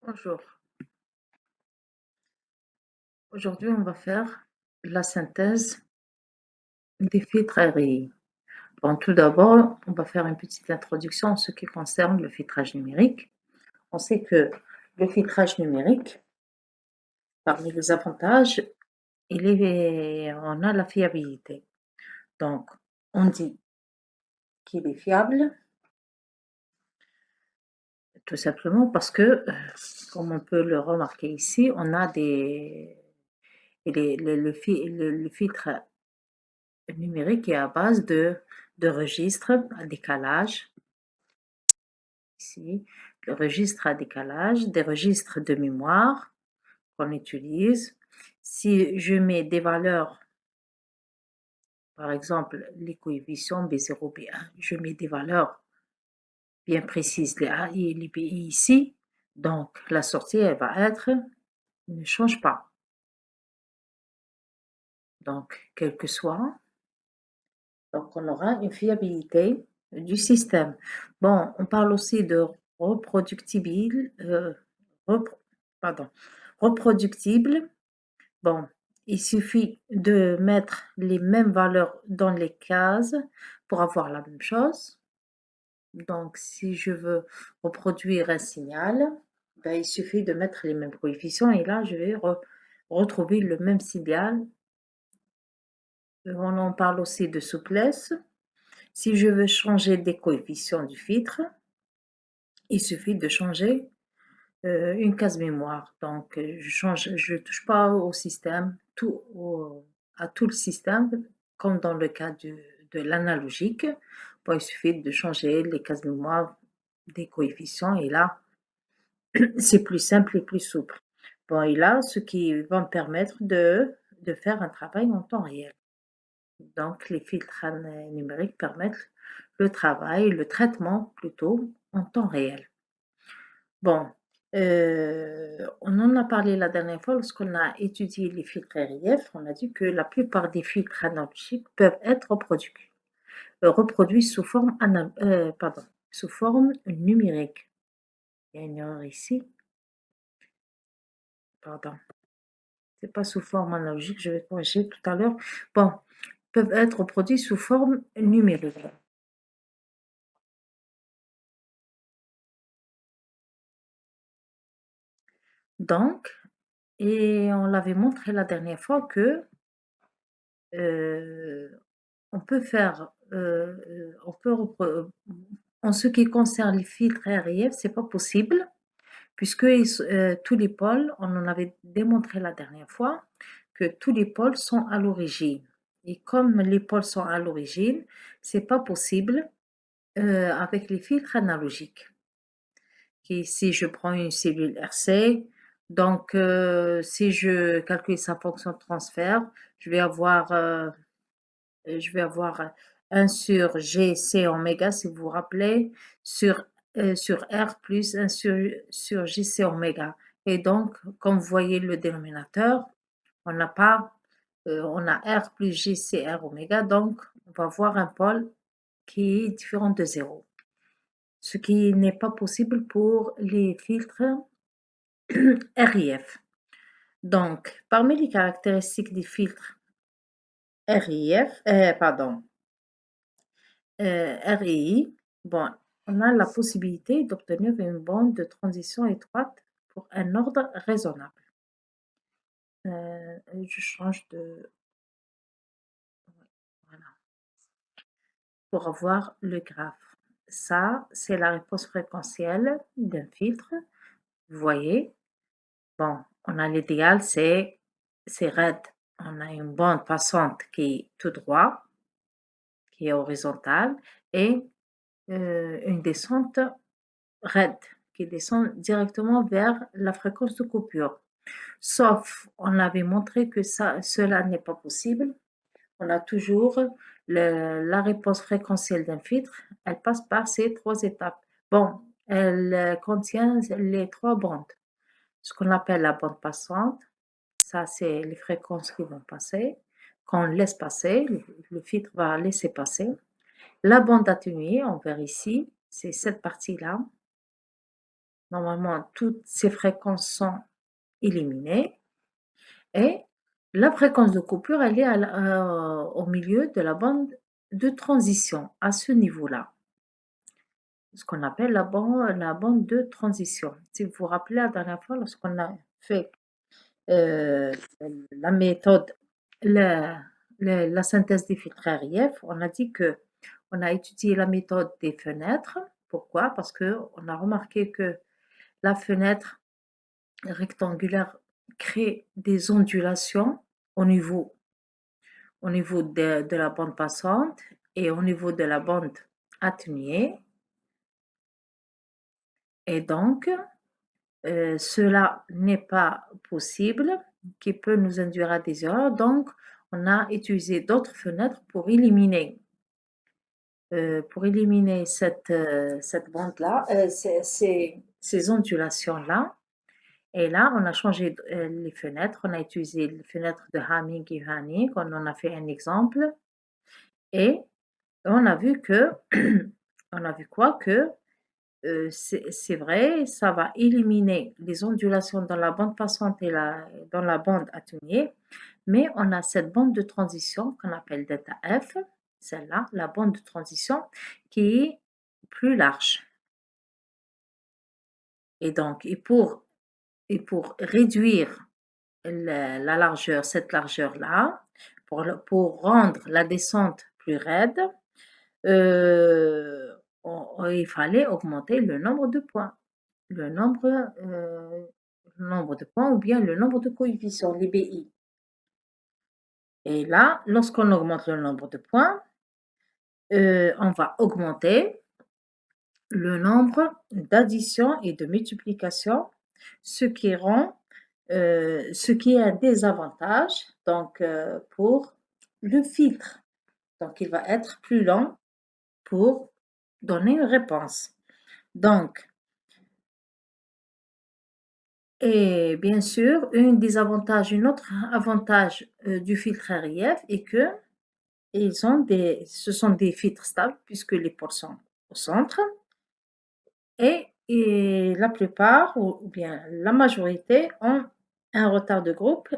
Bonjour. Aujourd'hui, on va faire la synthèse des filtres RI. Bon, tout d'abord, on va faire une petite introduction en ce qui concerne le filtrage numérique. On sait que le filtrage numérique, parmi les avantages, on a la fiabilité. Donc, on dit qu'il est fiable, tout simplement parce que, comme on peut le remarquer ici, on a le filtre numérique est à base de registres à décalage, ici, le registre à décalage, des registres de mémoire qu'on utilise. Si je mets des valeurs, par exemple les coefficients B0, B1, je mets des valeurs bien précises, les A et les BI ici, donc la sortie, elle va être, ne change pas. Donc, quel que soit, donc on aura une fiabilité du système. Bon, on parle aussi de reproductible, pardon, reproductible. Bon, il suffit de mettre les mêmes valeurs dans les cases pour avoir la même chose. Donc, si je veux reproduire un signal, ben, il suffit de mettre les mêmes coefficients et là, je vais retrouver le même signal. On en parle aussi de souplesse. Si je veux changer des coefficients du filtre, il suffit de changer une case mémoire. Donc, je touche pas au système, à tout le système, comme dans le cas de l'analogique. Bon, il suffit de changer les cases mémoire des coefficients et là, c'est plus simple et plus souple. Bon, et là, ce qui va me permettre de faire un travail en temps réel. Donc, les filtres numériques permettent le travail, le traitement plutôt en temps réel. Bon, on en a parlé la dernière fois lorsqu'on a étudié les filtres RIF, on a dit que la plupart des filtres analogiques peuvent être reproduits sous forme numérique. Il y a une erreur ici, pardon. C'est pas sous forme analogique, je vais corriger tout à l'heure. Bon, peuvent être reproduits sous forme numérique. Donc, et on l'avait montré la dernière fois que on peut faire, on peut en ce qui concerne les filtres RIF, c'est pas possible puisque tous les pôles, on en avait démontré la dernière fois que tous les pôles sont à l'origine et comme les pôles sont à l'origine, c'est pas possible, avec les filtres analogiques. Et si je prends une cellule RC, donc si je calcule sa fonction de transfert, je vais avoir, je vais avoir 1 sur G C oméga, si vous vous rappelez, sur R plus 1 sur J C oméga. Et donc, comme vous voyez le dénominateur, on n'a pas, on a R plus J C R oméga, donc on va avoir un pôle qui est différent de 0. Ce qui n'est pas possible pour les filtres RIF. Donc, parmi les caractéristiques des filtres RIF, pardon, REI, bon, on a la possibilité d'obtenir une bande de transition étroite pour un ordre raisonnable. Je change de, voilà, pour avoir le graphe. Ça, c'est la réponse fréquentielle d'un filtre. Vous voyez, bon, on a l'idéal, c'est raide. On a une bande passante qui est tout droit, qui est horizontale, et une descente raide qui descend directement vers la fréquence de coupure. Sauf, on avait montré que cela n'est pas possible. On a toujours la réponse fréquentielle d'un filtre, elle passe par ces trois étapes. Bon, elle contient les trois bandes. Ce qu'on appelle la bande passante, ça c'est les fréquences qui vont passer. Quand on laisse passer, le filtre va laisser passer. La bande atténuée, on verra ici, c'est cette partie-là. Normalement, toutes ces fréquences sont éliminées et la fréquence de coupure, elle est au milieu de la bande de transition, à ce niveau-là, ce qu'on appelle la bande de transition. Si vous vous rappelez la dernière fois, lorsqu'on a fait euh, la méthode, la, la synthèse des filtres RIF, on a dit que on a étudié la méthode des fenêtres. Pourquoi? Parce que on a remarqué que la fenêtre rectangulaire crée des ondulations au niveau, de la bande passante et au niveau de la bande atténuée. Et donc, cela n'est pas possible, qui peut nous induire à des erreurs. Donc, on a utilisé d'autres fenêtres pour éliminer cette bande-là, ces ondulations-là. Et là, on a changé les fenêtres. On a utilisé les fenêtres de Hamming et Hanning. On en a fait un exemple. Et on a vu que, on a vu quoi? Que c'est vrai, ça va éliminer les ondulations dans la bande passante et dans la bande atténuée. Mais on a cette bande de transition qu'on appelle delta F, celle-là, la bande de transition, qui est plus large. Et donc, et pour réduire la largeur, cette largeur-là, pour rendre la descente plus raide, euh, il fallait augmenter le nombre de points. Le nombre, euh, le nombre de points ou bien le nombre de coefficients, les BI. Et là, lorsqu'on augmente le nombre de points, on va augmenter le nombre d'additions et de multiplications, ce qui ce qui est un désavantage donc, pour le filtre. Donc, il va être plus lent pour donner une réponse. Donc, et bien sûr, un autre avantage du filtre RIF est que ce sont des filtres stables puisque les pôles sont au centre et la plupart ou bien la majorité ont un retard de groupe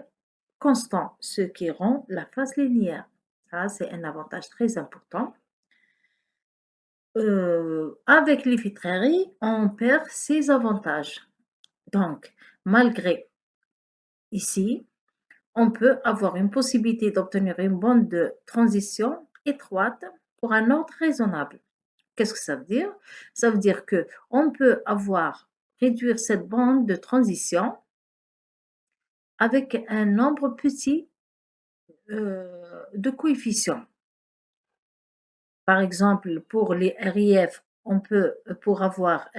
constant, ce qui rend la phase linéaire. Ça, c'est un avantage très important. Avec les filtres RI, on perd ces avantages. Donc, malgré ici, on peut avoir une possibilité d'obtenir une bande de transition étroite pour un ordre raisonnable. Qu'est-ce que ça veut dire? Ça veut dire que on peut réduire cette bande de transition avec un nombre petit de coefficients. Par exemple, pour les RIF, on peut, pour avoir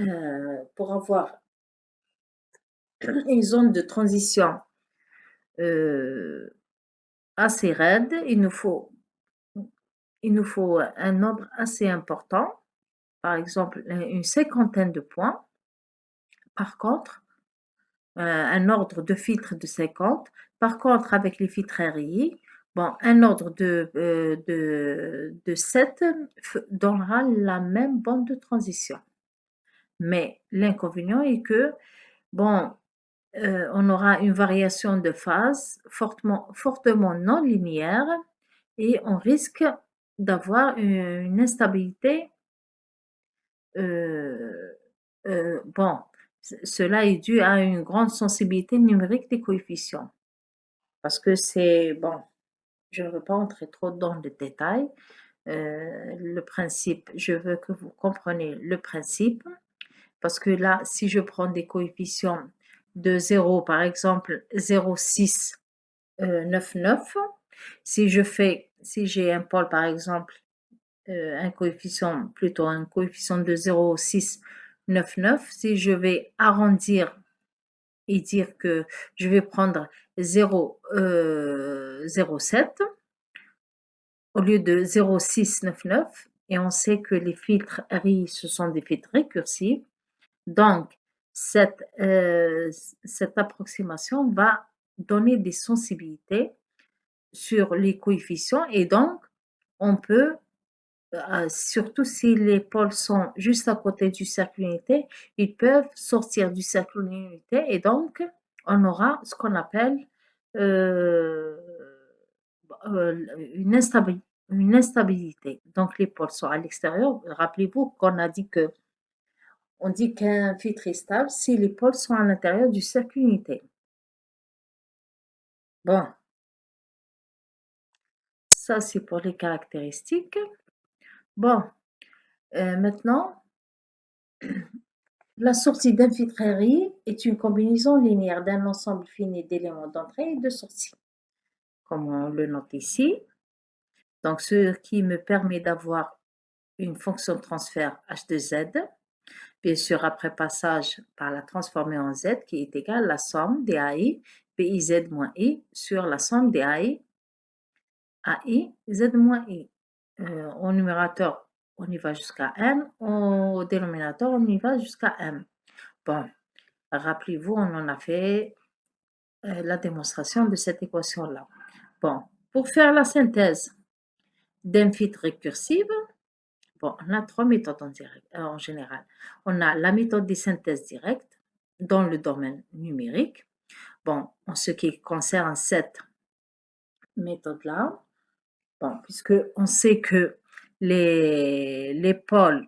une zone de transition assez raide, il nous faut un nombre assez important, par exemple une cinquantaine de points. Par contre, un ordre de filtre de 50. Par contre, avec les filtres RI, bon, un ordre de 7 donnera la même bande de transition. Mais l'inconvénient est que, bon, on aura une variation de phase fortement non linéaire et on risque d'avoir une instabilité. euh, bon, cela est dû à une grande sensibilité numérique des coefficients. Parce que c'est, bon, je ne veux pas entrer trop dans le détail. Le principe, je veux que vous compreniez le principe. Parce que là, si je prends des coefficients de 0, par exemple 0,699, si j'ai un pôle, par exemple, plutôt un coefficient de 0,699, si je vais arrondir et dire que je vais prendre 0,07 au lieu de 0,699, et on sait que les filtres RI, ce sont des filtres récursifs. Donc, cette approximation va donner des sensibilités sur les coefficients et donc on peut surtout si les pôles sont juste à côté du cercle unité, ils peuvent sortir du cercle unité et donc on aura ce qu'on appelle euh, une instabilité. Donc les pôles sont à l'extérieur. Rappelez-vous qu'on a dit que on dit qu'un filtre est stable si les pôles sont à l'intérieur du cercle unité. Bon, ça c'est pour les caractéristiques. Bon, maintenant, la sortie d'un filtre RI est une combinaison linéaire d'un ensemble fini d'éléments d'entrée et de sortie, comme on le note ici. Donc, ce qui me permet d'avoir une fonction de transfert h de z, bien sûr après passage par la transformée en z qui est égale à la somme des AI PIZ moins I sur la somme des AI Z moins I. Au numérateur, on y va jusqu'à m, au dénominateur, on y va jusqu'à m. Bon, rappelez-vous, on en a fait la démonstration de cette équation-là. Bon, pour faire la synthèse d'un filtre récursive, bon, on a trois méthodes en général. On a la méthode des synthèses directes dans le domaine numérique. Bon, en ce qui concerne cette méthode-là, bon, puisque on sait que les pôles,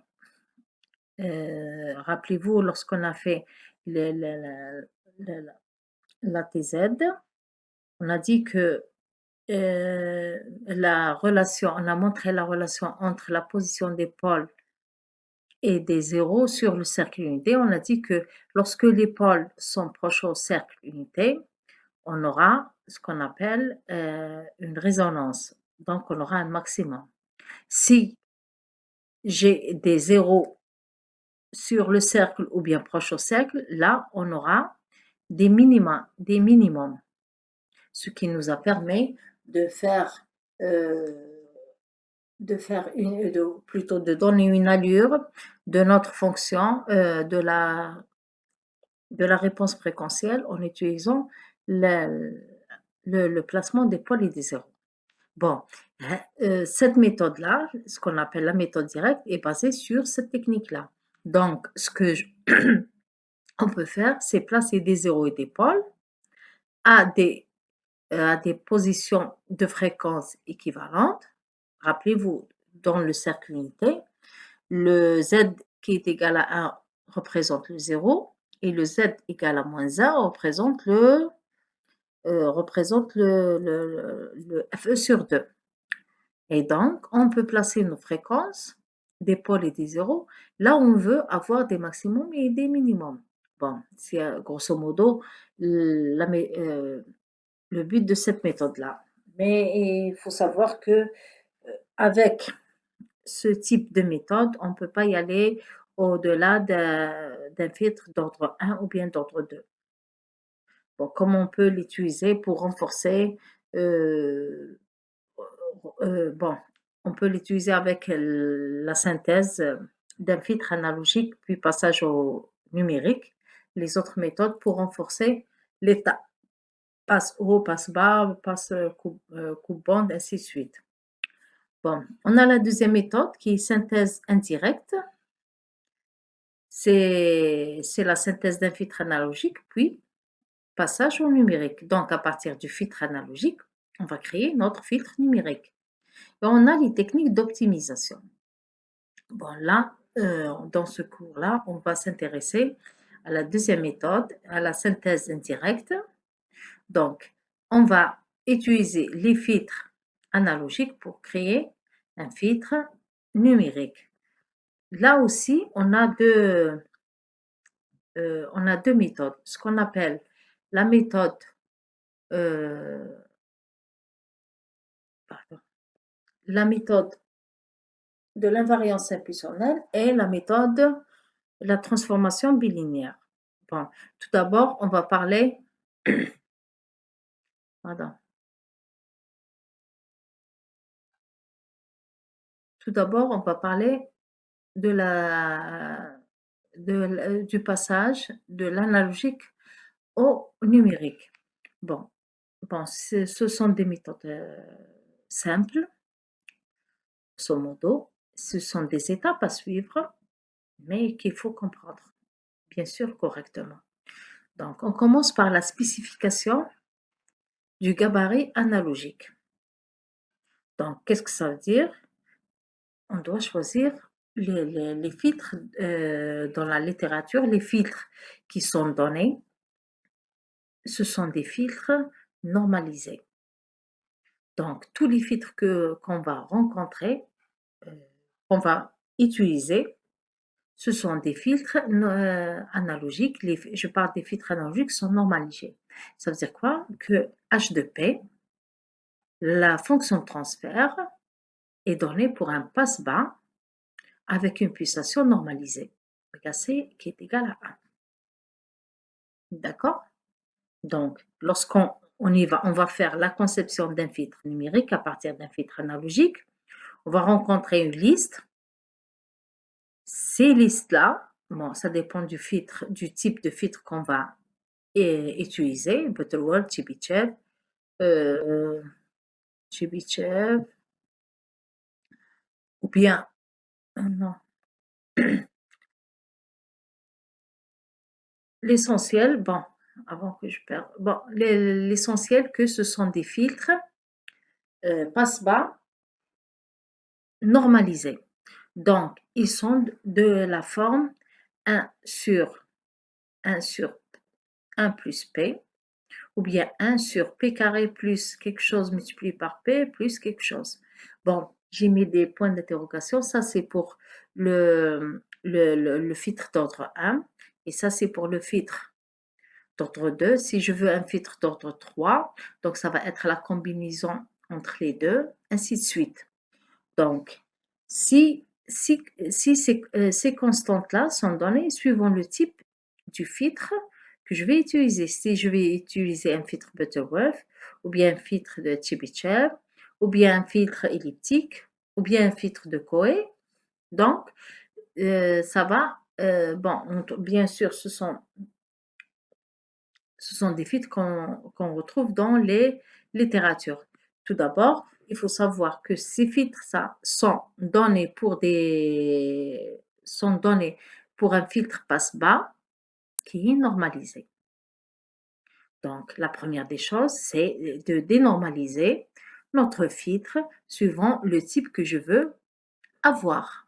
rappelez-vous, lorsqu'on a fait la TZ, on a dit que la relation, on a montré la relation entre la position des pôles et des zéros sur le cercle unité. On a dit que lorsque les pôles sont proches au cercle unité, on aura ce qu'on appelle une résonance. Donc, on aura un maximum. Si j'ai des zéros sur le cercle ou bien proche au cercle, là, on aura des minima, des minimums, ce qui nous a permis de faire, plutôt de donner une allure de notre fonction de la réponse préquentielle en utilisant le placement des pôles et des zéros. Bon, cette méthode-là, ce qu'on appelle la méthode directe, est basée sur cette technique-là. Donc, on peut faire, c'est placer des zéros et des pôles à des positions de fréquence équivalentes. Rappelez-vous, dans le cercle unité, le z qui est égal à 1 représente le 0 et le z égal à moins 1 représente le FE sur 2. Et donc, on peut placer nos fréquences, des pôles et des zéros, là où on veut avoir des maximums et des minimums. Bon, c'est grosso modo le but de cette méthode-là. Mais il faut savoir que avec ce type de méthode, on ne peut pas y aller au-delà d'un filtre d'ordre 1 ou bien d'ordre 2. Bon, comment on peut l'utiliser pour renforcer bon, on peut l'utiliser avec la synthèse d'un filtre analogique, puis passage au numérique. Les autres méthodes pour renforcer l'état. Passe haut, passe bas, passe coupe-bande, ainsi de suite. Bon, on a la deuxième méthode qui est synthèse indirecte. C'est la synthèse d'un filtre analogique, puis passage au numérique. Donc, à partir du filtre analogique, on va créer notre filtre numérique. Et on a les techniques d'optimisation. Bon, là, dans ce cours-là, on va s'intéresser à la deuxième méthode, à la synthèse indirecte. Donc, on va utiliser les filtres analogiques pour créer un filtre numérique. Là aussi, on a deux méthodes. Ce qu'on appelle la méthode, pardon, la méthode de l'invariance impulsionnelle et la méthode de la transformation bilinéaire. Bon, tout d'abord, on va parler, pardon. Tout d'abord, on va parler de du passage de l'analogique au numérique. Bon, ce sont des méthodes simples, grosso modo. ce sont des étapes à suivre, mais qu'il faut comprendre, bien sûr, correctement. Donc, on commence par la spécification du gabarit analogique. Donc, qu'est-ce que ça veut dire? On doit choisir les filtres dans la littérature, les filtres qui sont donnés, ce sont des filtres normalisés. Donc, tous les filtres qu'on va rencontrer, euh, qu'on va utiliser, ce sont des filtres analogiques. Je parle des filtres analogiques qui sont normalisés. Ça veut dire quoi? Que H2P, la fonction de transfert, est donnée pour un passe-bas avec une pulsation normalisée, C qui est égale à 1. D'accord? Donc, lorsqu'on on va faire la conception d'un filtre numérique à partir d'un filtre analogique, on va rencontrer une liste. Ces listes-là, bon, ça dépend du filtre, du type de filtre qu'on va utiliser, Butterworth, Chebyshev, euh, Chebyshev, ou bien, non, l'essentiel, bon, avant que je perde, bon, l'essentiel que ce sont des filtres passe-bas normalisés. Donc, ils sont de la forme 1 sur 1 sur 1 plus P, ou bien 1 sur P carré plus quelque chose multiplié par P plus quelque chose. Bon, j'ai mis des points d'interrogation. Ça, c'est pour le filtre d'ordre 1, et ça, c'est pour le filtre d'ordre 2. Si je veux un filtre d'ordre 3, donc ça va être la combinaison entre les deux, ainsi de suite. Donc, si ces constantes-là sont données suivant le type du filtre que je vais utiliser. Si je vais utiliser un filtre Butterworth, ou bien un filtre de Chebyshev, ou bien un filtre elliptique, ou bien un filtre de Coe, donc ça va, bon, bien sûr, ce sont des filtres qu'on retrouve dans les littératures. Tout d'abord, il faut savoir que ces filtres ça, sont donnés pour un filtre passe-bas qui est normalisé. Donc, la première des choses, c'est de dénormaliser notre filtre suivant le type que je veux avoir.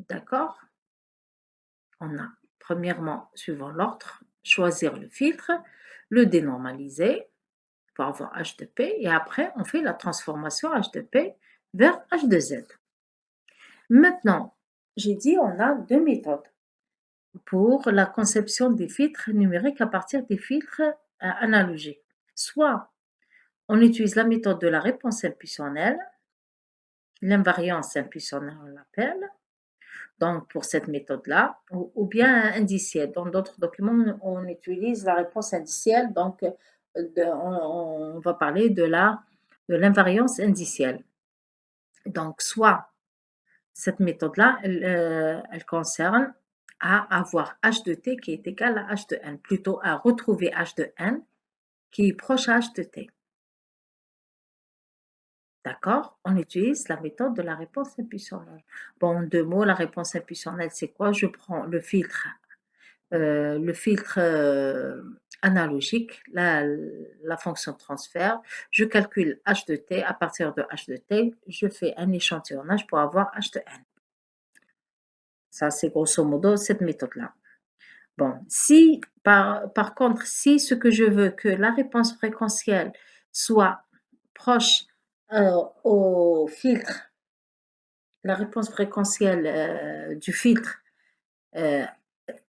D'accord? On a, premièrement, suivant l'ordre, choisir le filtre, le dénormaliser pour avoir H2P, et après, on fait la transformation H2P vers H2Z. Maintenant, j'ai dit on a deux méthodes pour la conception des filtres numériques à partir des filtres analogiques. Soit on utilise la méthode de la réponse impulsionnelle, l'invariance impulsionnelle on l'appelle, donc pour cette méthode-là, ou bien indicielle. Dans d'autres documents, on utilise la réponse indicielle, donc on va parler de l'invariance indicielle. Donc, soit cette méthode-là, elle concerne à avoir h de t qui est égal à h de n, plutôt à retrouver h de n qui est proche à h de t. D'accord? On utilise la méthode de la réponse impulsionnelle. Bon, en deux mots, la réponse impulsionnelle, c'est quoi? Je prends le filtre analogique, la fonction de transfert, je calcule h de t, à partir de h de t, je fais un échantillonnage pour avoir h de n. Ça, c'est grosso modo cette méthode-là. Bon, si par contre, si ce que je veux que la réponse fréquentielle soit proche au filtre, la réponse fréquentielle du filtre euh,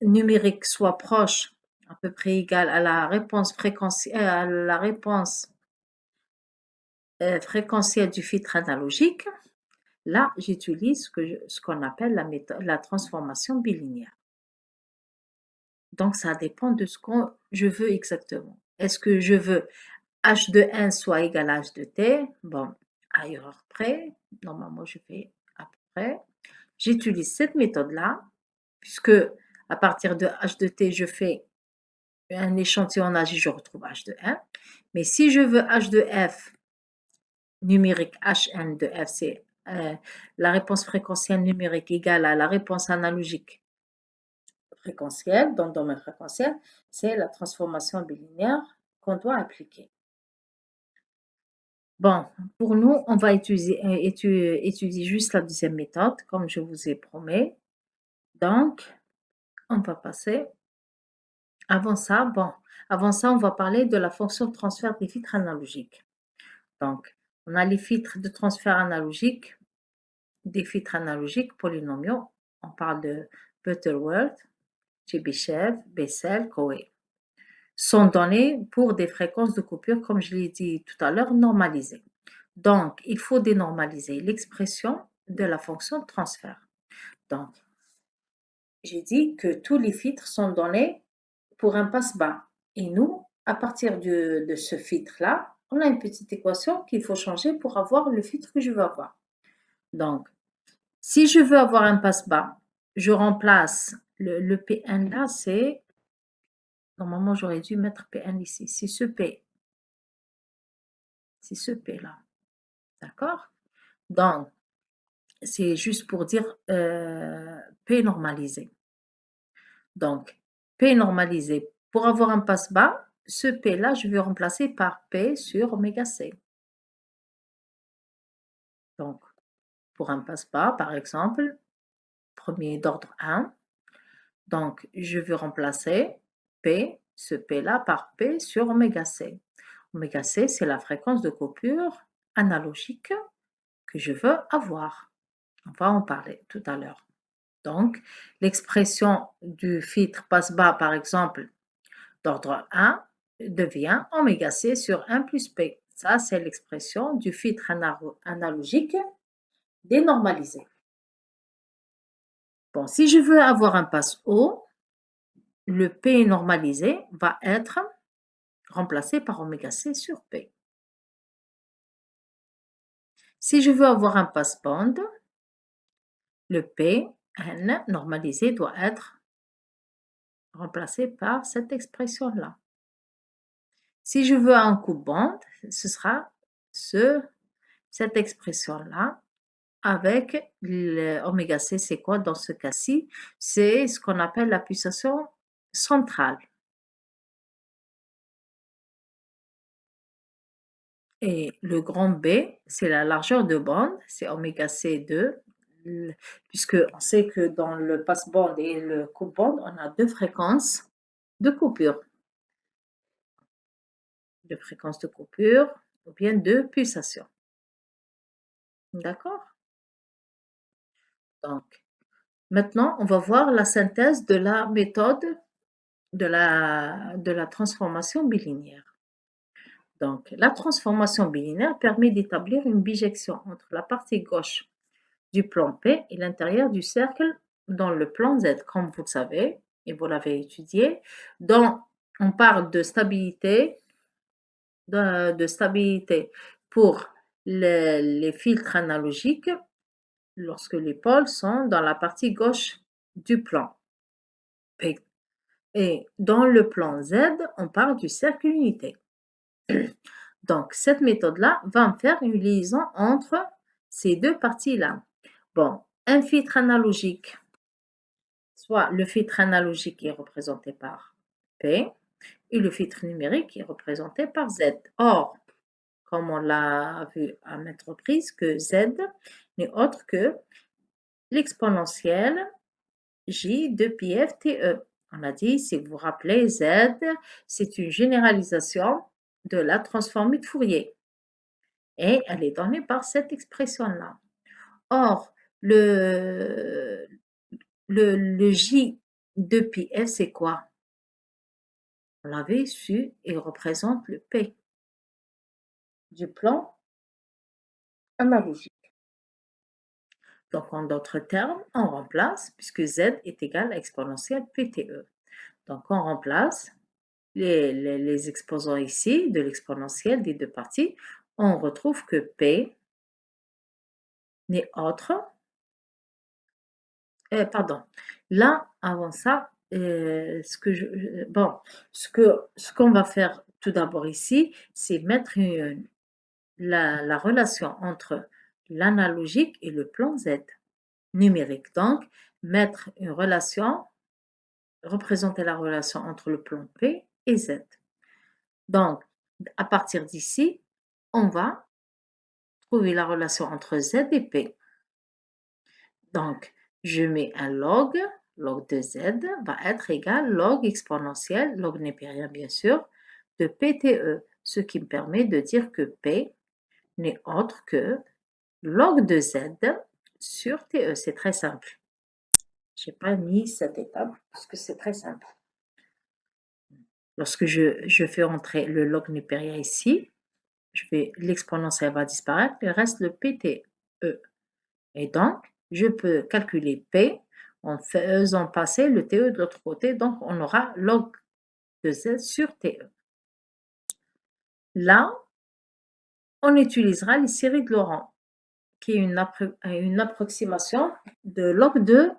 numérique soit proche, à peu près égale à la réponse fréquentielle du filtre analogique, là, j'utilise ce qu'on appelle la transformation bilinéaire. Donc, ça dépend de ce que je veux exactement. Est-ce que je veux h de n soit égal à h de t? Bon, à erreur près, normalement, je fais à peu près. J'utilise cette méthode-là, puisque à partir de h de t, je fais un échantillonnage et je retrouve h de n. Mais si je veux h de f numérique Hn de f, c'est la réponse fréquentielle numérique égale à la réponse analogique fréquentielle, dans le domaine fréquentiel, c'est la transformation bilinéaire qu'on doit appliquer. Bon, pour nous, on va étudier juste la deuxième méthode, comme je vous ai promis. Donc, on va passer. Avant ça, on va parler de la fonction de transfert des filtres analogiques. Donc, on a les filtres de transfert analogique, des filtres analogiques polynomiaux. On parle de Butterworth, Chebyshev, Bessel, Coe. Sont donnés pour des fréquences de coupure, comme je l'ai dit tout à l'heure, normalisées. Donc, il faut dénormaliser l'expression de la fonction de transfert. Donc, j'ai dit que tous les filtres sont donnés pour un passe-bas. Et nous, à partir de ce filtre-là, on a une petite équation qu'il faut changer pour avoir le filtre que je veux avoir. Donc, si je veux avoir un passe-bas, je remplace le Pn là, c'est... Normalement, j'aurais dû mettre Pn ici. C'est ce P. C'est ce P là. D'accord? Donc, c'est juste pour dire P normalisé. Donc, P normalisé. Pour avoir un passe-bas, ce P là, je vais remplacer par P sur oméga C. Donc, pour un passe-bas, par exemple, premier d'ordre 1, donc je vais remplacer P, ce P là, par P sur oméga C. Oméga C, c'est la fréquence de coupure analogique que je veux avoir. On va en parler tout à l'heure. Donc, l'expression du filtre passe-bas, par exemple, d'ordre 1, devient oméga C sur 1 plus P. Ça, c'est l'expression du filtre analogique dénormalisé. Bon, si je veux avoir un passe haut, le P normalisé va être remplacé par oméga C sur P. Si je veux avoir un passe band, le P n normalisé doit être remplacé par cette expression-là. Si je veux un coupe-bande, ce sera cette expression-là avec l'oméga C. C'est quoi dans ce cas-ci? C'est ce qu'on appelle la pulsation centrale. Et le grand B, c'est la largeur de bande, c'est oméga C2, puisque on sait que dans le passe-bande et le coupe-bande, on a deux fréquences de coupure. De fréquences de coupure ou bien de pulsation. D'accord? Donc, maintenant, on va voir la synthèse de la méthode de la transformation bilinéaire. Donc, la transformation bilinéaire permet d'établir une bijection entre la partie gauche du plan P et l'intérieur du cercle dans le plan Z, comme vous le savez, et vous l'avez étudié. On parle de stabilité, pour les filtres analogiques lorsque les pôles sont dans la partie gauche du plan P. Et dans le plan Z, on parle du cercle unité. Donc, cette méthode-là va me faire une liaison entre ces deux parties-là. Bon, un filtre analogique, soit le filtre analogique est représenté par P et le filtre numérique est représenté par Z. Or, comme on l'a vu à maintes reprises, que Z n'est autre que l'exponentielle J de pi f TE. On a dit, si vous vous rappelez, Z, c'est une généralisation de la transformée de Fourier. Et elle est donnée par cette expression-là. Or, le J de pi f, c'est quoi? On l'avait su, il représente le P du plan analogique. Donc, en d'autres termes, on remplace, puisque Z est égal à exponentielle PTE. Donc, on remplace les exposants ici de l'exponentielle des deux parties. On retrouve que P n'est autre. Pardon. Là, avant ça, ce qu'on va faire tout d'abord ici, c'est mettre la relation entre l'analogique et le plan Z numérique. Donc, mettre une relation, représenter la relation entre le plan P et Z. Donc, à partir d'ici, on va trouver la relation entre Z et P. Donc, je mets un log, log de Z va être égal log exponentiel, log népérien bien sûr, de PTE, ce qui me permet de dire que P n'est autre que log de Z sur TE. C'est très simple. Je n'ai pas mis cette étape parce que c'est très simple. Lorsque je fais entrer le log népérien ici, l'exponentielle va disparaître, il reste le PTE. Et donc, je peux calculer P en faisant passer le TE de l'autre côté. Donc, on aura log de Z sur TE. Là, on utilisera les séries de Laurent, qui est une approximation de log de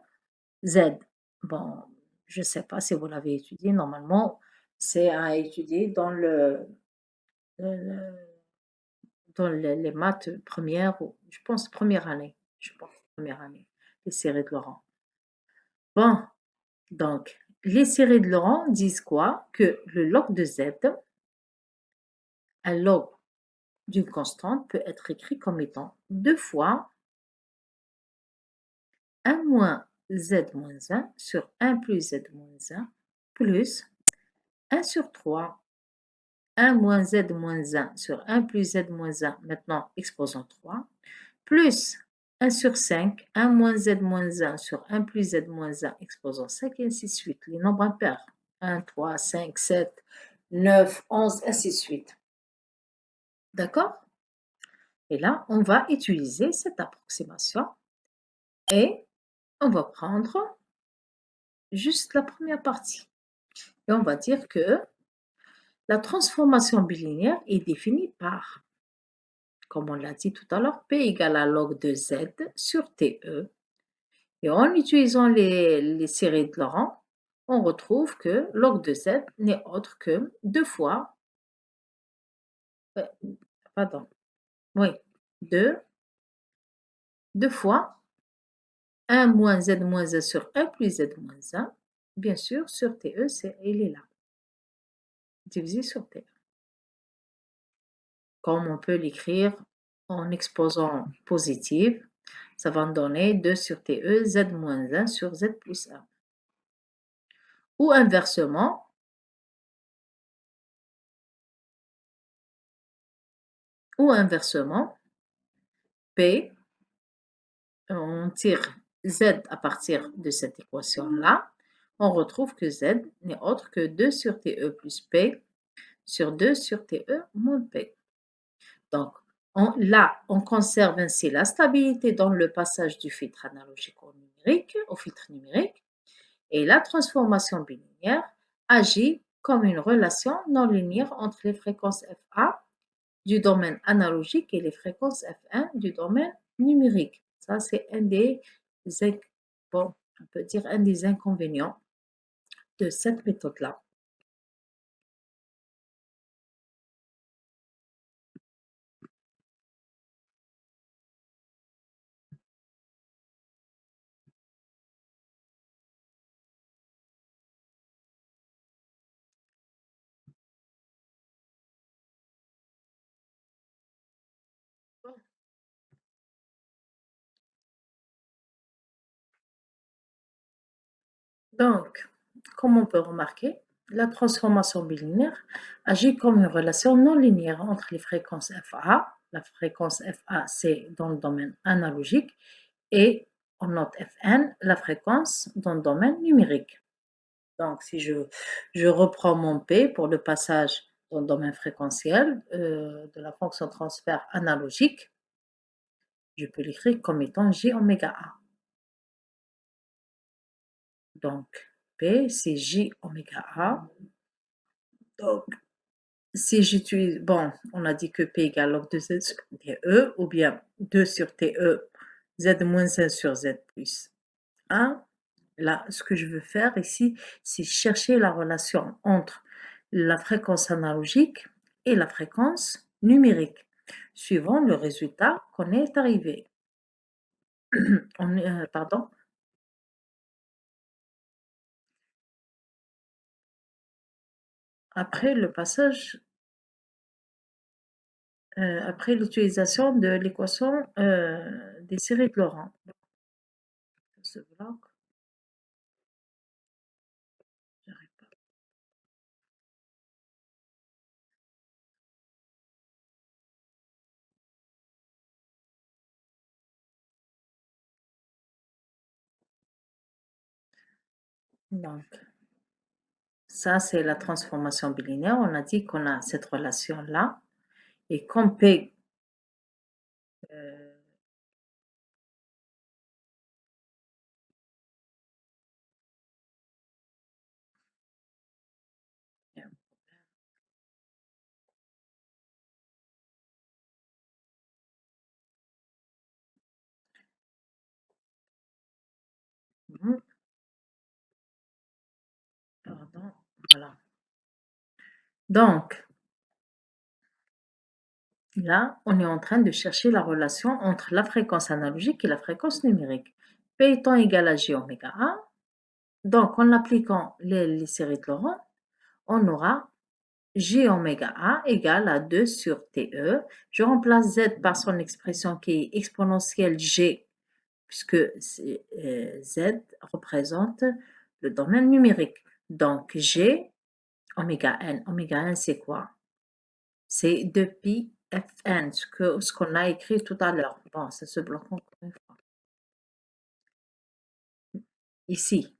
Z. Bon, je ne sais pas si vous l'avez étudié. Normalement, c'est à étudier dans les maths premières, je pense première année. Je pense première année, les séries de Laurent. Bon, donc, les séries de Laurent disent quoi? Que le log de Z, un log d'une constante peut être écrit comme étant 2 fois 1 moins Z moins 1 sur 1 plus Z moins 1 plus 1 sur 3, 1 moins Z moins 1 sur 1 plus Z moins 1, maintenant exposant 3, plus 1 sur 5, 1 moins Z moins 1 sur 1 plus Z moins 1 exposant 5 et ainsi de suite. Les nombres impairs, 1, 3, 5, 7, 9, 11, ainsi de suite. D'accord? Et là, on va utiliser cette approximation et on va prendre juste la première partie. Et on va dire que la transformation bilinéaire est définie par, comme on l'a dit tout à l'heure, P égale à log de Z sur TE. Et en utilisant les séries de Laurent, on retrouve que log de Z n'est autre que 2 fois, pardon, oui, 2 fois 1 moins Z moins 1 sur 1 plus Z moins 1, bien sûr, sur TE, il est là, divisé sur TE. Comme on peut l'écrire en exposant positive, ça va me donner 2 sur TE, Z moins 1 sur Z plus 1. Ou inversement, P, on tire Z à partir de cette équation-là, on retrouve que Z n'est autre que 2 sur TE plus P sur 2 sur TE moins P. Donc, là, on conserve ainsi la stabilité dans le passage du filtre analogique au filtre numérique, et la transformation bilinéaire agit comme une relation non linéaire entre les fréquences FA du domaine analogique et les fréquences F1 du domaine numérique. Ça, c'est on peut dire un des inconvénients de cette méthode-là. Donc, comme on peut remarquer, la transformation bilinéaire agit comme une relation non linéaire entre les fréquences FA. La fréquence FA, c'est dans le domaine analogique, et on note Fn, la fréquence dans le domaine numérique. Donc, si je reprends mon P pour le passage dans le domaine fréquentiel de la fonction transfert analogique, je peux l'écrire comme étant J oméga A. Donc, P, c'est J oméga A. Donc, si j'utilise, bon, on a dit que P égale log de Z sur TE, ou bien 2 sur TE, Z moins 1 sur Z plus 1. Là, ce que je veux faire ici, c'est chercher la relation entre la fréquence analogique et la fréquence numérique. suivant le résultat qu'on est arrivé. Pardon, après le passage, après l'utilisation de l'équation des séries de Laurent. Ce bloc, j'arrive pas. Donc, ça, c'est la transformation bilinéaire. On a dit qu'on a cette relation-là et qu'on P, euh, mhm, pardon, voilà. Donc, là, on est en train de chercher la relation entre la fréquence analogique et la fréquence numérique. P étant égal à J oméga A, donc en appliquant les séries de Laurent, on aura J oméga A égale à 2 sur TE. Je remplace Z par son expression qui est exponentielle G, puisque Z représente le domaine numérique. Donc G oméga n c'est quoi? C'est 2pi Fn, ce qu'on a écrit tout à l'heure. Bon, ça se bloque encore une fois. Ici.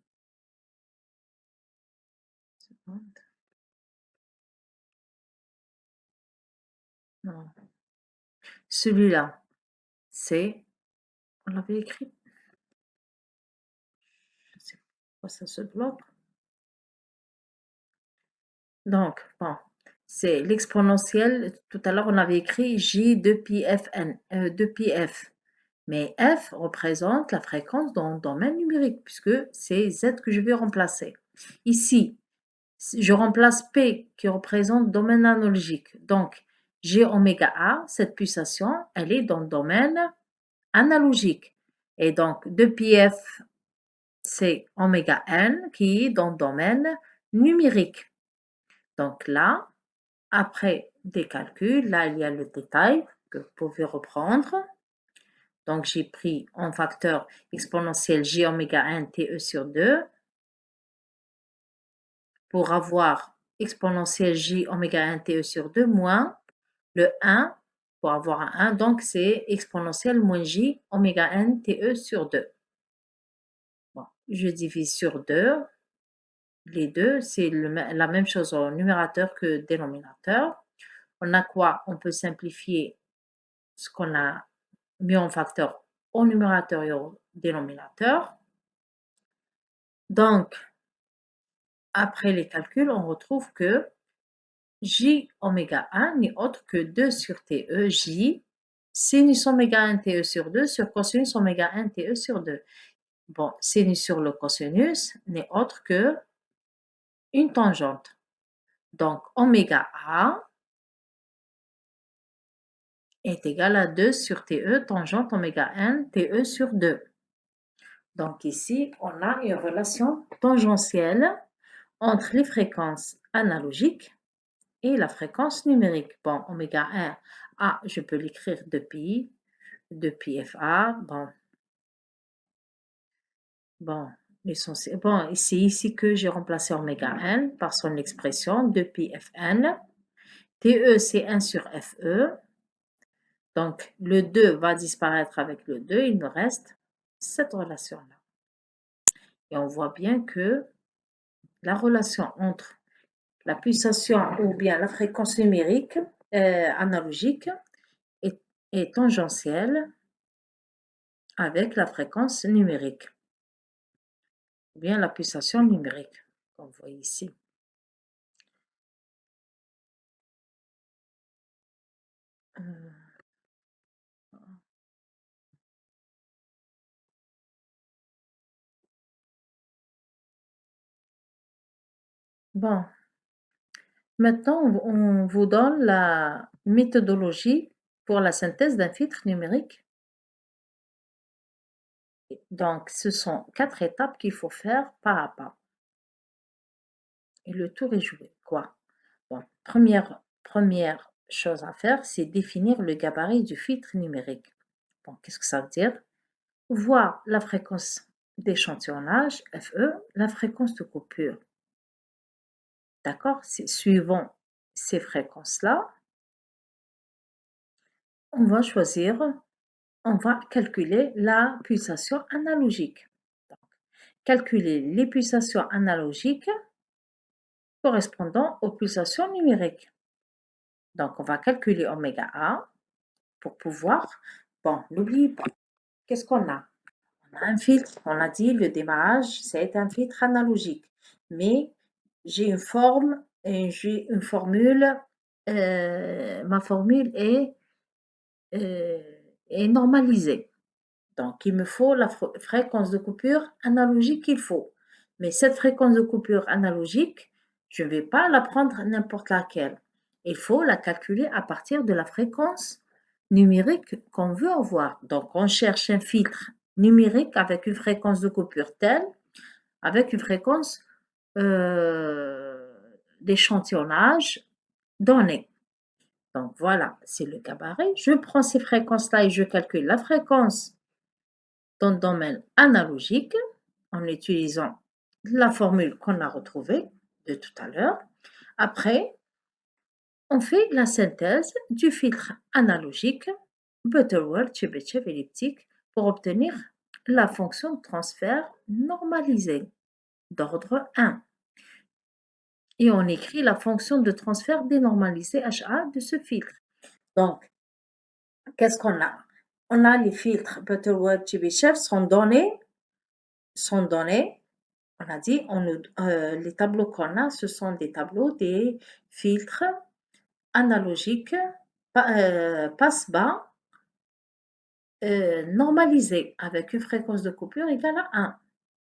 Non. Celui-là, c'est, on l'avait écrit, je sais pas pourquoi ça se bloque. Donc, bon, c'est l'exponentielle. Tout à l'heure, on avait écrit J 2pi Fn, 2pi F. Mais F représente la fréquence dans le domaine numérique, puisque c'est Z que je vais remplacer. Ici, je remplace P qui représente domaine analogique. Donc, G oméga A, cette pulsation, elle est dans le domaine analogique. Et donc, 2πf, c'est oméga n qui est dans le domaine numérique. Donc là, après des calculs, là, il y a le détail que vous pouvez reprendre. Donc, j'ai pris en facteur exponentiel J oméga n TE sur 2 pour avoir exponentielle J oméga n TE sur 2 moins le 1 pour avoir un 1. Donc, c'est exponentielle moins J oméga n TE sur 2. Bon, je divise sur 2. Les deux, c'est la même chose au numérateur que dénominateur. On a quoi? On peut simplifier ce qu'on a mis en facteur au numérateur et au dénominateur. Donc, après les calculs, on retrouve que J oméga 1 n'est autre que 2 sur TE J sinus oméga 1 TE sur 2 sur cosinus oméga 1 TE sur 2. Bon, sinus sur le cosinus n'est autre que une tangente. Donc, oméga A est égal à 2 sur TE tangente oméga n TE sur 2. Donc ici, on a une relation tangentielle entre les fréquences analogiques et la fréquence numérique. Bon, oméga 1, A, je peux l'écrire depuis FA. Bon, bon, c'est ici que j'ai remplacé oméga n par son expression depuis Fn. TE, c'est 1 sur FE. Donc, le 2 va disparaître avec le 2, il me reste cette relation-là. Et on voit bien que la relation entre la pulsation ou bien la fréquence numérique analogique est, est tangentielle avec la fréquence numérique, ou bien la pulsation numérique, comme vous voyez ici. Bon, maintenant on vous donne la méthodologie pour la synthèse d'un filtre numérique. Donc, ce sont 4 étapes qu'il faut faire pas à pas. Et le tour est joué. Quoi? Bon, première chose à faire, c'est définir le gabarit du filtre numérique. Bon, qu'est-ce que ça veut dire? Voir la fréquence d'échantillonnage, FE, la fréquence de coupure. D'accord? C'est suivant ces fréquences-là, on va choisir, on va calculer la pulsation analogique. Donc, calculer les pulsations analogiques correspondant aux pulsations numériques. Donc, on va calculer oméga A pour pouvoir, bon, n'oublie pas, qu'est-ce qu'on a? On a un filtre, on a dit le démarrage, c'est un filtre analogique, mais j'ai une forme et j'ai une formule, ma formule euh, est normalisée. Donc, il me faut la fréquence de coupure analogique qu'il faut. Mais cette fréquence de coupure analogique, je ne vais pas la prendre n'importe laquelle. Il faut la calculer à partir de la fréquence numérique qu'on veut avoir. Donc, on cherche un filtre numérique avec une fréquence de coupure telle, avec une fréquence d'échantillonnage donnée. Donc, voilà, c'est le gabarit. Je prends ces fréquences-là et je calcule la fréquence dans le domaine analogique en utilisant la formule qu'on a retrouvée de tout à l'heure. Après, on fait la synthèse du filtre analogique Butterworth-Chebyshev elliptique pour obtenir la fonction de transfert normalisée d'ordre 1. Et on écrit la fonction de transfert dénormalisée HA de ce filtre. Donc, qu'est-ce qu'on a? On a les filtres Butterworth-Chebyshev sont donnés, on a dit, les tableaux qu'on a, ce sont des tableaux des filtres analogiques passe-bas normalisés avec une fréquence de coupure égale à 1.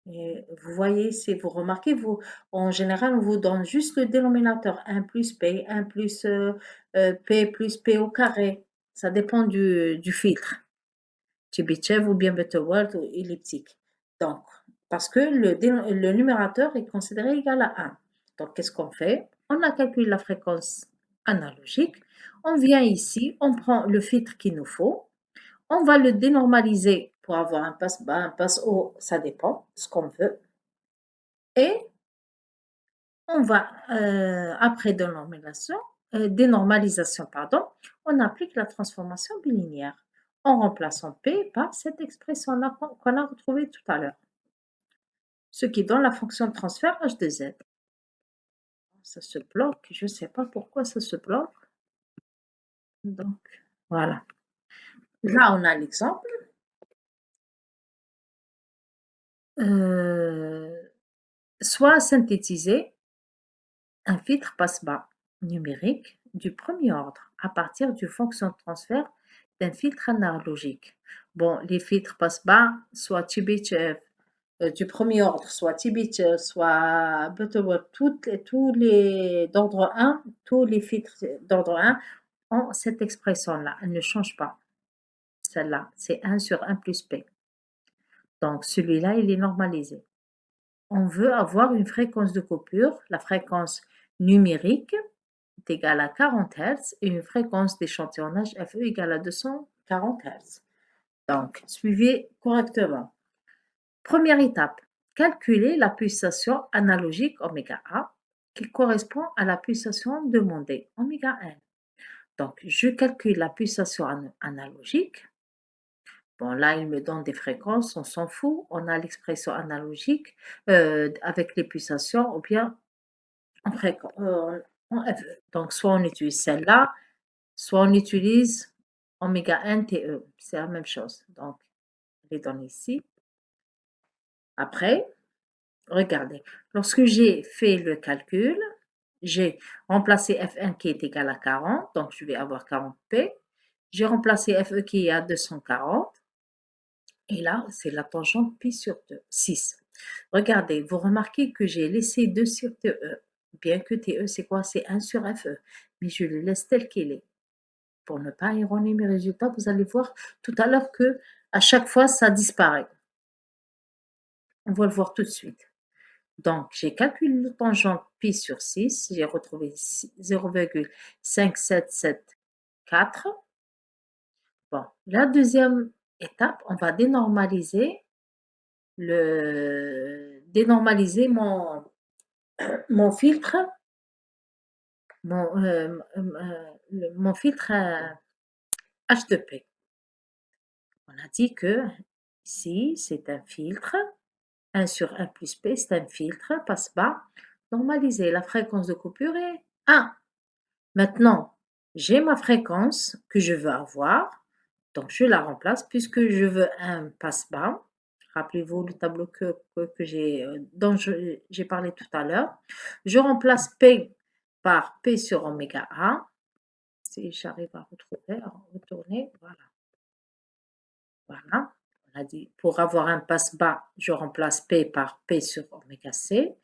Et vous voyez, si vous remarquez, en général, on vous donne juste le dénominateur 1 plus P, 1 plus P plus P au carré. Ça dépend du filtre, Chebyshev ou bien Butterworth ou elliptique. Donc, parce que le numérateur est considéré égal à 1. Donc, qu'est-ce qu'on fait? On a calculé la fréquence analogique. On vient ici, on prend le filtre qu'il nous faut. On va le dénormaliser pour avoir un passe bas, un passe haut, ça dépend ce qu'on veut. Et on va, après dénormalisation, pardon, on applique la transformation bilinéaire en remplaçant P par cette expression-là qu'on a retrouvée tout à l'heure, ce qui donne la fonction de transfert h de z. Ça se bloque, je ne sais pas pourquoi ça se bloque. Donc, voilà. Là, on a l'exemple. Soit synthétiser un filtre passe-bas numérique du premier ordre à partir d'une fonction de transfert d'un filtre analogique. Bon, les filtres passe-bas, soit Chebyshev du premier ordre, soit Chebyshev, soit Butterworth, tous les d'ordre 1, tous les filtres d'ordre 1 ont cette expression-là. Elle ne change pas. Celle-là, c'est 1 sur 1 plus P. Donc, celui-là, il est normalisé. On veut avoir une fréquence de coupure, la fréquence numérique est égale à 40 Hz et une fréquence d'échantillonnage FE égale à 240 Hz. Donc, suivez correctement. Première étape, calculer la pulsation analogique oméga A qui correspond à la pulsation demandée oméga n. Donc, je calcule la pulsation analogique. Bon, là, il me donne des fréquences, on s'en fout. On a l'expression analogique avec les pulsations ou bien en FE. Donc, soit on utilise celle-là, soit on utilise oméga n TE. C'est la même chose. Donc, je les donne ici. Après, regardez, lorsque j'ai fait le calcul, j'ai remplacé F1 qui est égal à 40, donc je vais avoir 40P. J'ai remplacé FE qui est à 240. Et là, c'est la tangente pi sur 2, 6. Regardez, vous remarquez que j'ai laissé 2 sur TE. Bien que TE, c'est quoi? C'est 1 sur FE. Mais je le laisse tel qu'il est. pour ne pas erroner mes résultats. Vous allez voir tout à l'heure que à chaque fois, ça disparaît. On va le voir tout de suite. Donc, j'ai calculé le tangente pi sur 6, j'ai retrouvé 0,5774. Bon, la deuxième étape, on va dénormaliser mon filtre, mon filtre H2P. On a dit que ici, c'est un filtre, 1 sur 1 plus P, c'est un filtre passe-bas normalisé. La fréquence de coupure est 1. Maintenant, j'ai ma fréquence que je veux avoir, donc je la remplace puisque je veux un passe-bas. Rappelez-vous le tableau que dont j'ai parlé tout à l'heure. Je remplace P par P sur oméga A. Si j'arrive à retourner, voilà. Voilà. On a dit pour avoir un passe-bas, je remplace P par P sur oméga C.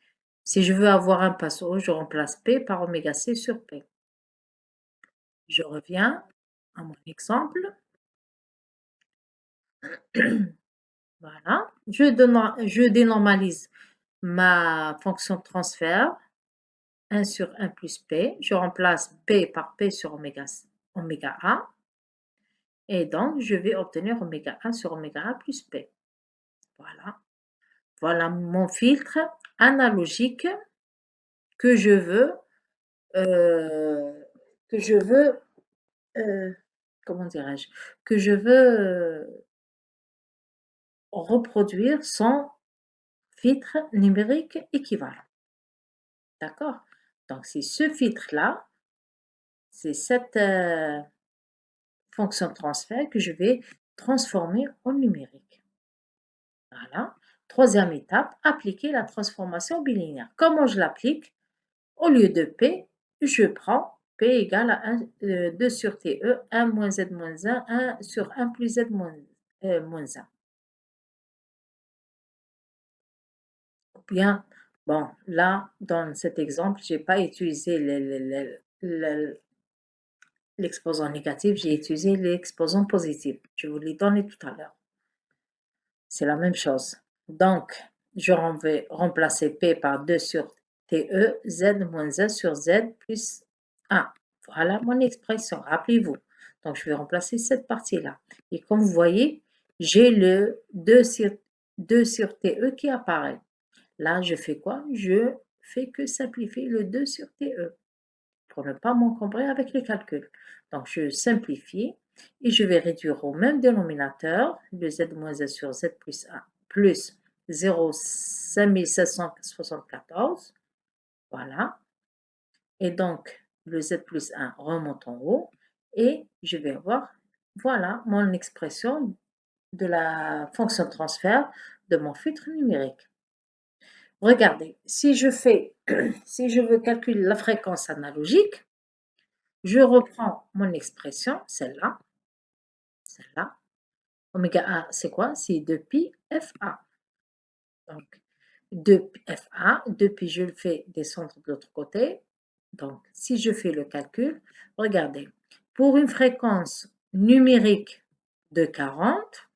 Si je veux avoir un passe-haut, je remplace P par oméga C sur P. Je reviens à mon exemple. Voilà. Je dénormalise ma fonction de transfert, 1 sur 1 plus P. Je remplace P par P sur oméga A. Et donc, je vais obtenir oméga A sur oméga A plus P. Voilà. Voilà mon filtre analogique que je veux, euh, que je veux, comment dirais-je, que je veux reproduire son filtre numérique équivalent. D'accord? Donc, c'est ce filtre-là, c'est cette fonction de transfert que je vais transformer en numérique. Voilà. Troisième étape, appliquer la transformation bilinéaire. Comment je l'applique? Au lieu de P, je prends P égale à 2 sur TE, 1 moins Z moins 1, 1 sur 1 plus Z moins 1. Bien, bon, là, dans cet exemple, je n'ai pas utilisé l'exposant négatif, j'ai utilisé l'exposant positif. Je vous l'ai donné tout à l'heure. C'est la même chose. Donc, je vais remplacer P par 2 sur TE, Z moins 1 sur Z plus 1. Voilà mon expression, rappelez-vous. Donc, je vais remplacer cette partie-là. Et comme vous voyez, j'ai le 2 sur TE qui apparaît. Là, je fais quoi? Je fais que simplifier le 2 sur TE pour ne pas m'encombrer avec les calculs. Donc, je simplifie et je vais réduire au même dénominateur le z moins 1 sur z plus 1 plus 0,5774. Voilà. Et donc, le z plus 1 remonte en haut et je vais avoir, voilà, mon expression de la fonction de transfert de mon filtre numérique. Regardez, si je veux calculer la fréquence analogique, je reprends mon expression, celle-là. Oméga A, c'est quoi? C'est 2pi FA. Donc, 2FA, 2pi, je le fais descendre de l'autre côté. Donc, si je fais le calcul, regardez, pour une fréquence numérique de 40,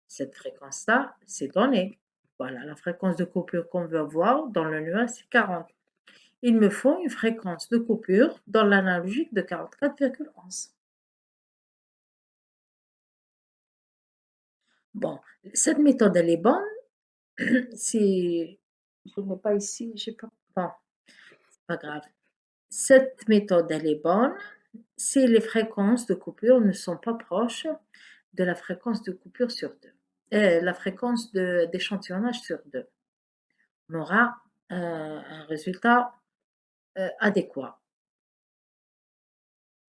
cette fréquence-là, c'est donné. Voilà, la fréquence de coupure qu'on veut avoir dans le nuage, c'est 40. Il me faut une fréquence de coupure dans l'analogique de 44,11. Bon, cette méthode, elle est bonne. Si je n'ai pas ici, je sais pas. Bon, c'est pas grave. Cette méthode, elle est bonne si les fréquences de coupure ne sont pas proches de la fréquence de coupure sur 2. La fréquence d'échantillonnage sur 2. On aura un résultat adéquat.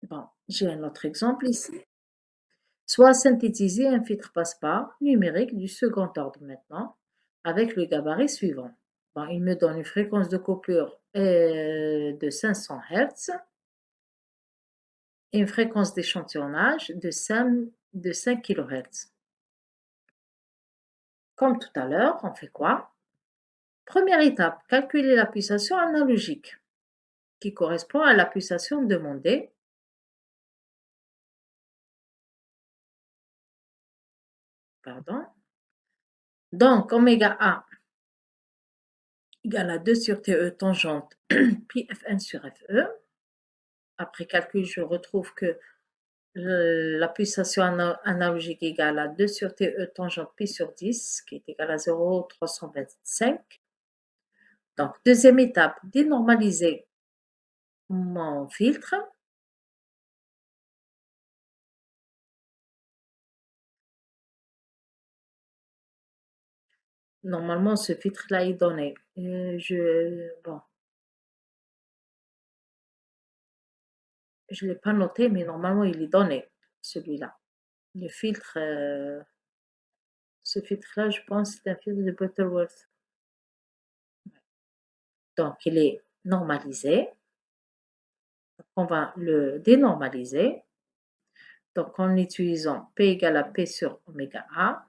Bon, j'ai un autre exemple ici. Soit synthétiser un filtre passe-pas numérique du second ordre maintenant, avec le gabarit suivant. Bon, il me donne une fréquence de coupure de 500 Hz et une fréquence d'échantillonnage de 5 kHz. Comme tout à l'heure, on fait quoi? Première étape, calculer la pulsation analogique, qui correspond à la pulsation demandée. pardon. Donc, oméga A égale à 2 sur TE tangente pi Fn sur Fe. Après calcul, je retrouve que la pulsation analogique égale à 2 sur TE tangente pi sur 10, qui est égal à 0,325. Donc, deuxième étape, dénormaliser mon filtre. Normalement, ce filtre-là est donné. Bon, je ne l'ai pas noté, mais normalement, il est donné, celui-là. Le filtre, ce filtre-là, je pense, c'est un filtre de Butterworth. Donc, il est normalisé. On va le dénormaliser. Donc, en utilisant P égale à P sur oméga A,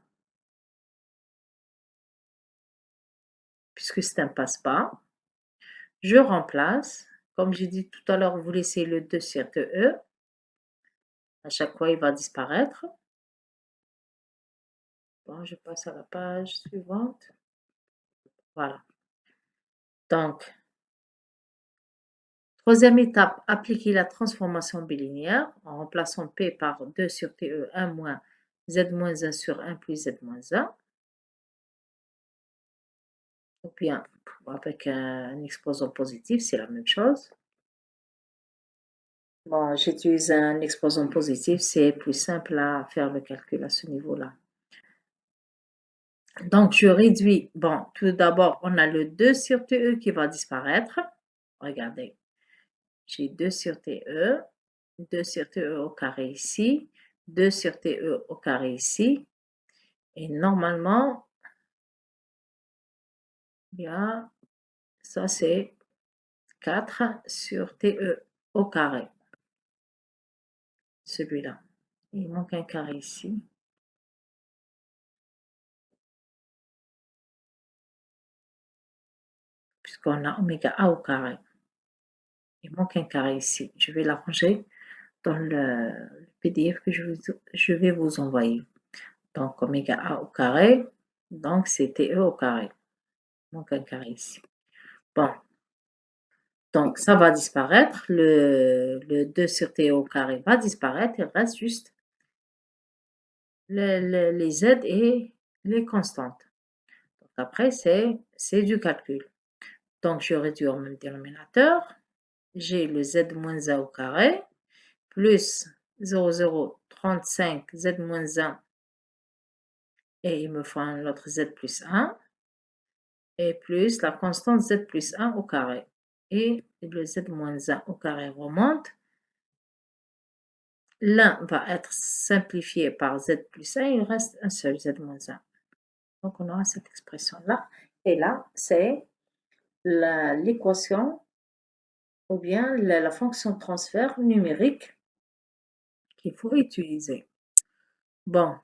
puisque c'est un passe-pas, je remplace. Comme j'ai dit tout à l'heure, vous laissez le 2 sur TE. À chaque fois, il va disparaître. Bon, je passe à la page suivante. Voilà. Donc, troisième étape, appliquer la transformation bilinéaire en remplaçant P par 2 sur TE 1 moins Z moins 1 sur 1 plus Z moins 1. Ou bien, avec un exposant positif, c'est la même chose. Bon, j'utilise un exposant positif, c'est plus simple à faire le calcul à ce niveau-là. Donc, je réduis. Bon, tout d'abord, on a le 2 sur TE qui va disparaître. Regardez, j'ai 2 sur TE, 2 sur TE au carré ici, 2 sur TE au carré ici. Et normalement, bien, ça c'est 4 sur TE au carré. Celui-là. Il manque un carré ici. Puisqu'on a oméga A au carré. Il manque un carré ici. Je vais l'arranger dans le PDF que je vais vous envoyer. Donc, oméga A au carré. Donc, c'est TE au carré. Il manque un carré ici. Bon. Donc, ça va disparaître. Le 2 sur TE au carré va disparaître. Il reste juste les Z et les constantes. Donc, après, c'est du calcul. Donc, je réduis au même dénominateur. J'ai le Z moins 1 au carré plus 0,035 Z moins 1 et il me faut un autre Z plus 1 et plus la constante Z plus 1 au carré. Et le Z moins 1 au carré remonte. L'un va être simplifié par Z plus 1, il reste un seul Z moins 1. Donc, on aura cette expression-là. Et là, c'est l'équation ou bien la fonction de transfert numérique qu'il faut utiliser. Bon,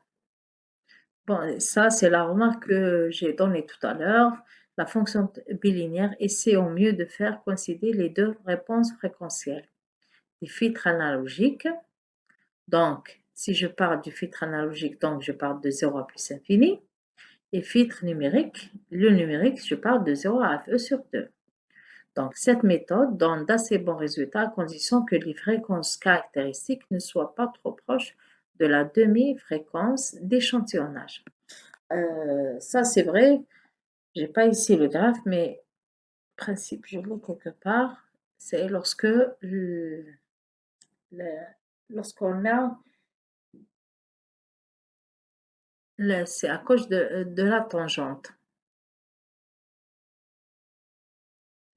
ça, c'est la remarque que j'ai donnée tout à l'heure. La fonction bilinéaire essaie au mieux de faire coïncider les deux réponses fréquentielles. Des filtres analogiques. Donc, si je parle du filtre analogique, donc je parle de 0 à plus infini. Et filtre numérique, le numérique, je parle de 0 à Fe sur 2. Donc, cette méthode donne d'assez bons résultats à condition que les fréquences caractéristiques ne soient pas trop proches de la demi-fréquence d'échantillonnage. Ça, c'est vrai. Je n'ai pas ici le graphe, mais principe, je l'ai quelque part. C'est lorsqu'on a, c'est à cause de la tangente.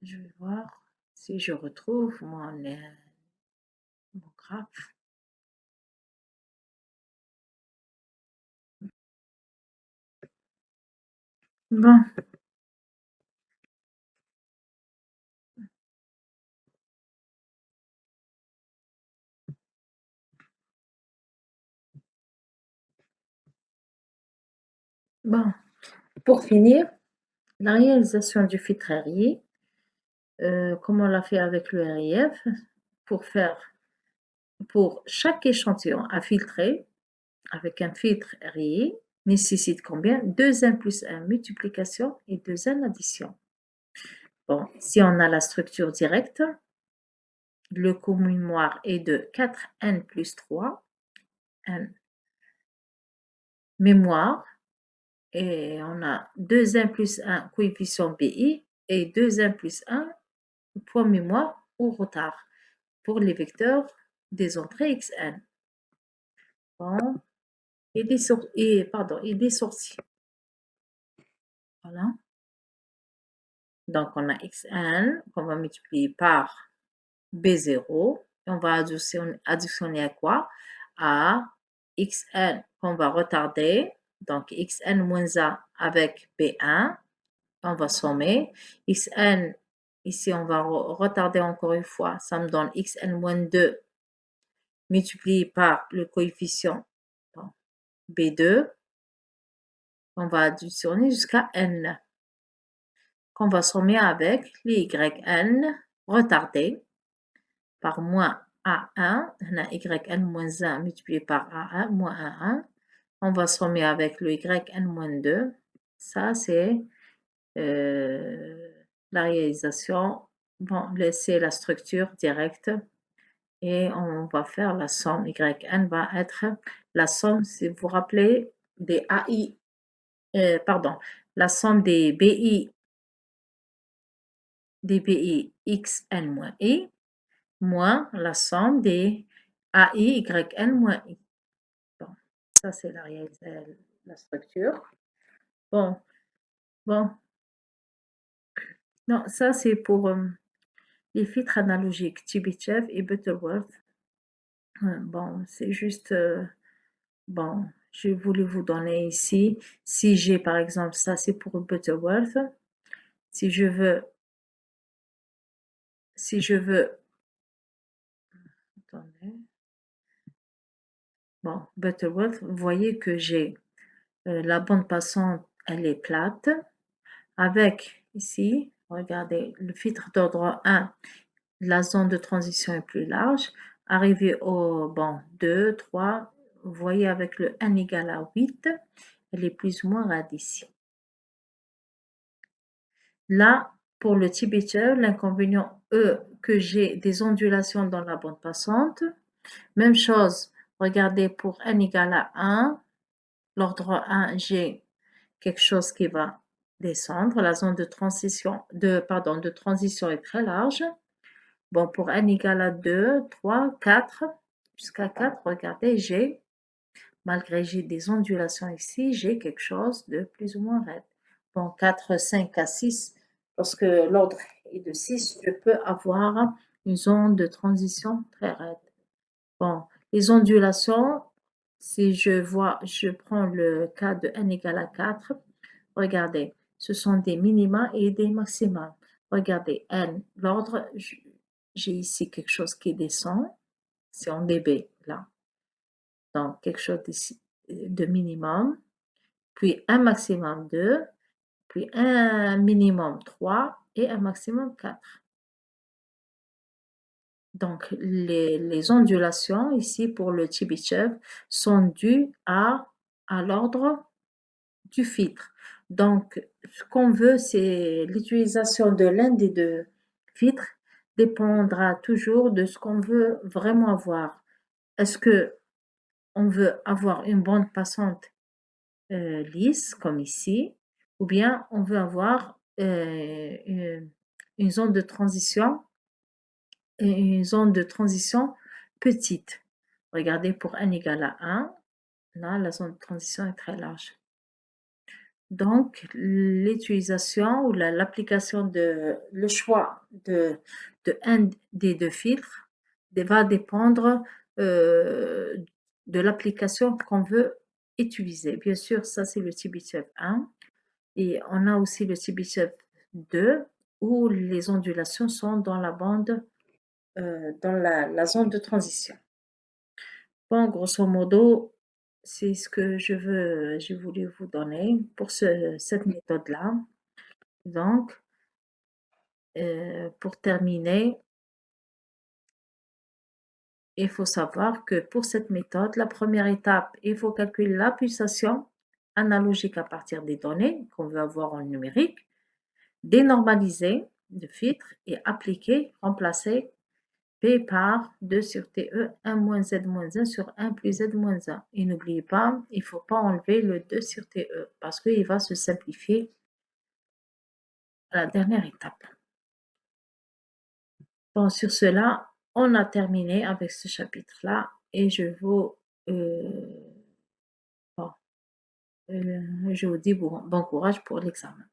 Je vais voir si je retrouve mon graphe. Bon. Bon, pour finir, la réalisation du filtre Rayé, comme on l'a fait avec le RIF, pour chaque échantillon à filtrer avec un filtre rayé, nécessite combien? 2n plus 1 multiplication et 2n addition. Bon, si on a la structure directe, le coût mémoire est de 4n plus 3, n mémoire, et on a 2n plus 1 coefficient BI et 2n plus 1 point mémoire ou retard pour les vecteurs des entrées xn. Bon, et des sorties. Voilà. Donc, on a xn qu'on va multiplier par b0. Et on va additionner à quoi? À xn qu'on va retarder. Donc, xn moins 1 avec b1. On va sommer. Xn, ici, on va retarder encore une fois. Ça me donne xn moins 2 multiplié par le coefficient b2. On va additionner jusqu'à n. Qu'on va sommer avec les yn retardés par moins a1. On a yn moins 1 multiplié par a1 moins a1. On va sommer avec le yn moins 2. Ça, c'est la réalisation. Bon, laissez la structure directe et on va faire la somme. Yn va être la somme, si vous vous rappelez, des AI, pardon, la somme des BI xn moins i, moins la somme des AI yn moins i. Bon, ça c'est la structure. Bon, non, ça c'est pour les filtres analogiques Chebyshev et Butterworth. Bon, c'est juste, bon, je voulais vous donner ici, si j'ai par exemple, ça c'est pour Butterworth, si je veux, attendez, bon, Butterworth, vous voyez que j'ai la bande passante, elle est plate, avec ici, regardez, le filtre d'ordre 1, la zone de transition est plus large. Arrivé au 2, 3, vous voyez avec le n égale à 8, elle est plus ou moins raide ici. Là, pour le Chebyshev, l'inconvénient que j'ai des ondulations dans la bande passante. Même chose, regardez pour n égale à 1, l'ordre 1, j'ai quelque chose qui va descendre. La zone de transition, de transition est très large. Bon, pour n égale à 2, 3, 4, jusqu'à 4, regardez, malgré j'ai des ondulations ici, j'ai quelque chose de plus ou moins raide. Bon, 4, 5 à 6, lorsque l'ordre est de 6, je peux avoir une zone de transition très raide. Bon, les ondulations, si je prends le cas de n égale à 4, regardez, ce sont des minima et des maxima. Regardez, n, l'ordre, j'ai ici quelque chose qui descend, c'est en dB, là. Donc, quelque chose de minimum, puis un maximum 2, puis un minimum 3 et un maximum 4. Donc, les ondulations ici pour le Chebyshev sont dues à l'ordre du filtre. Donc, ce qu'on veut, c'est l'utilisation de l'un des deux filtres dépendra toujours de ce qu'on veut vraiment avoir. Est-ce que on veut avoir une bande passante lisse, comme ici, ou bien on veut avoir une zone de transition petite. Regardez pour n égale à 1, là, la zone de transition est très large. Donc, l'utilisation ou l'application le choix de un des deux filtres va dépendre de l'application qu'on veut utiliser. Bien sûr, ça c'est le Chebyshev 1 et on a aussi le Chebyshev 2 où les ondulations sont dans la bande, dans la zone de transition. Bon, grosso modo, c'est ce que j'ai voulu vous donner pour cette méthode-là. Donc, pour terminer, il faut savoir que pour cette méthode, la première étape, il faut calculer la pulsation analogique à partir des données qu'on veut avoir en numérique, dénormaliser le filtre et appliquer, remplacer P par 2 sur TE, 1 moins Z moins 1 sur 1 plus Z moins 1. Et n'oubliez pas, il ne faut pas enlever le 2 sur TE parce qu'il va se simplifier à la dernière étape. Bon, sur cela, on a terminé avec ce chapitre-là et bon, je vous dis bon courage pour l'examen.